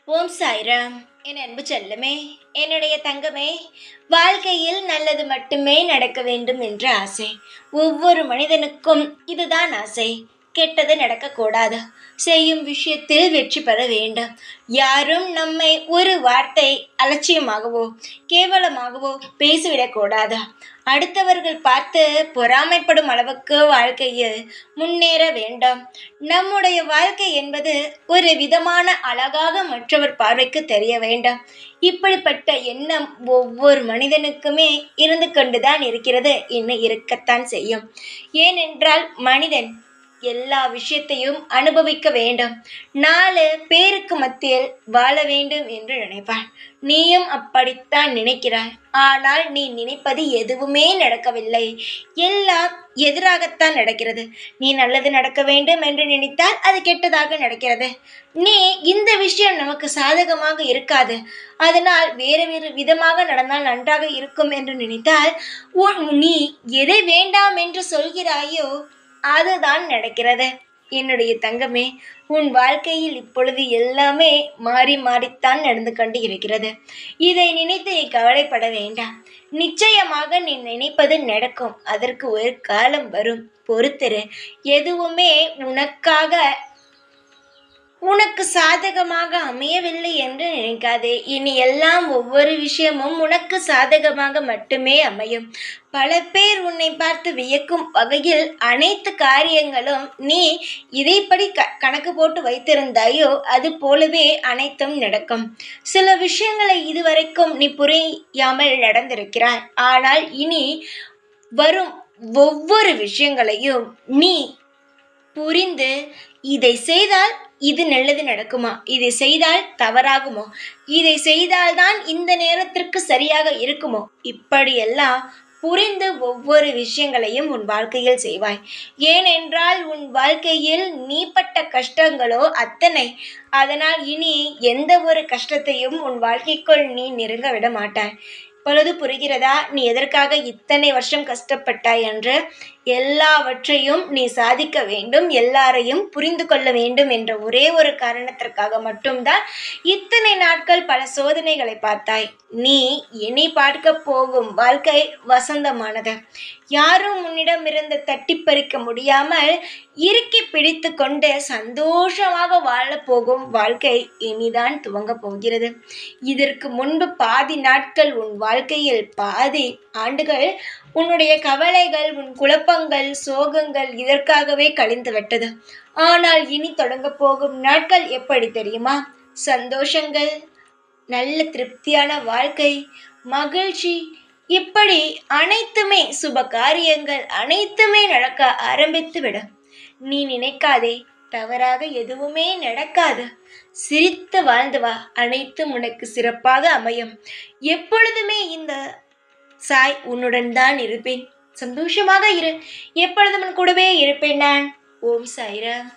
ஓம் சாய்ராம். என் அன்பு செல்லமே, என்னுடைய தங்கமே, வாழ்க்கையில் நல்லது மட்டுமே நடக்க வேண்டும் என்ற ஆசை. ஒவ்வொரு மனிதனுக்கும் இதுதான் ஆசை. கெட்டது நடக்கக்கூடாது. செய்யும் விஷயத்தில் வெற்றி பெற வேண்டும். யாரும் நம்மை ஒரு வார்த்தை அலட்சியமாகவோ கேவலமாகவோ பேசிவிடக்கூடாது. அடுத்தவர்கள் பார்த்து பொறாமைப்படும் அளவுக்கு வாழ்க்கையில் முன்னேற வேண்டும். நம்முடைய வாழ்க்கை என்பது ஒரு விதமான அழகாக மற்றவர் பார்வைக்கு தெரிய வேண்டும். இப்படிப்பட்ட எண்ணம் ஒவ்வொரு மனிதனுக்குமே இருந்து கொண்டுதான் இருக்கிறது, இன்னும் இருக்கத்தான் செய்யும். ஏனென்றால் மனிதன் எல்லா விஷயத்தையும் அனுபவிக்க வேண்டும். 4 பேருக்கு மத்தியில் வாழ வேண்டும் என்று நினைப்பான். நீயும் அப்படித்தான் நினைக்கிறாய். ஆனால் நீ நினைப்பது எதுவுமே நடக்கவில்லை. எல்லாம் எதிராகத்தான் நடக்கிறது. நீ நல்லது நடக்க வேண்டும் என்று நினைத்தால் அது கெட்டதாக நடக்கிறது. நீ இந்த விஷயம் நமக்கு சாதகமாக இருக்காது, அதனால் வேறு வேறு விதமாக நடந்தால் நன்றாக இருக்கும் என்று நினைத்தால் நீ எதை வேண்டாம் என்று சொல்கிறாயோ அதுதான் நடக்கிறது. என்னுடைய தங்கமே, உன் வாழ்க்கையில் இப்பொழுது எல்லாமே மாறி மாறித்தான் நடந்து கொண்டு இருக்கிறது. இதை நினைத்து நீ கவலைப்பட வேண்டாம். நிச்சயமாக நீ நினைப்பது நடக்கும். அதற்கு ஒரு காலம் வரும், பொறுத்திரு. எதுவுமே உனக்கு சாதகமாக அமையவில்லை என்று நினைக்காதே. இனி எல்லாம் ஒவ்வொரு விஷயமும் உனக்கு சாதகமாக மட்டுமே அமையும். பல பேர் உன்னை பார்த்து வியக்கும் வகையில் அனைத்து காரியங்களும் நீ இதைப்படி கணக்கு போட்டு வைத்திருந்தாயோ அது போலவே அனைத்தும் நடக்கும். சில விஷயங்களை இதுவரைக்கும் நீ புரியாமல் நடந்திருக்கிறாய். ஆனால் இனி வரும் ஒவ்வொரு விஷயங்களையும் நீ புரிந்து, இதை செய்தால் இது நல்லது நடக்குமா, இதை செய்தால் தவறாகுமோ, இதை செய்தால்தான் இந்த நேரத்திற்கு சரியாக இருக்குமோ, இப்படியெல்லாம் புரிந்து ஒவ்வொரு விஷயங்களையும் உன் வாழ்க்கையில் செய்வாய். ஏனென்றால் உன் வாழ்க்கையில் நீ பட்ட கஷ்டங்களோ அத்தனை. அதனால் இனி எந்த ஒரு கஷ்டத்தையும் உன் வாழ்க்கைக்குள் நீ நெருங்க விட மாட்டாய். இப்பொழுது புரிகிறதா நீ எதற்காக இத்தனை வருஷம் கஷ்டப்பட்டாய் என்று? எல்லாவற்றையும் நீ சாதிக்க வேண்டும், எல்லாரையும் புரிந்து கொள்ள வேண்டும் என்ற ஒரே ஒரு காரணத்திற்காக மட்டும்தான் இத்தனை நாட்கள் பல சோதனைகளை பார்த்தாய். நீ இனி பார்க்க போகும் வாழ்க்கை வசந்தமானது. யாரும் உன்னிடமிருந்து தட்டி பறிக்க முடியாமல் இறுக்கி பிடித்து கொண்டு சந்தோஷமாக வாழப்போகும் வாழ்க்கை இனிதான் துவங்க போகிறது. இதற்கு முன்பு பாதி நாட்கள் உன் வாழ்க்கையில் பாதி ஆண்டுகள் உன்னுடைய கவலைகள், உன் குழப்பங்கள், சோகங்கள் இதற்காகவே கழிந்துவிட்டது. ஆனால் இனி தொடங்க போகும் நாட்கள் எப்படி தெரியுமா? சந்தோஷங்கள், நல்ல திருப்தியான வாழ்க்கை, மகிழ்ச்சி, இப்படி அனைத்துமே, சுப காரியங்கள் அனைத்துமே நடக்க ஆரம்பித்து விடும். நீ நினைக்காதே, தவறாக எதுவுமே நடக்காது. சிரித்து வாழ்ந்து வா, அனைத்தும் உனக்கு சிறப்பாக அமையும். எப்பொழுதுமே இந்த சாய் உன்னுடன் தான் இருப்பேன். சந்தோஷமாக இரு. எப்பொழுதும் உன் கூடவே இருப்பேன் நான். ஓம் சாய்ராம்.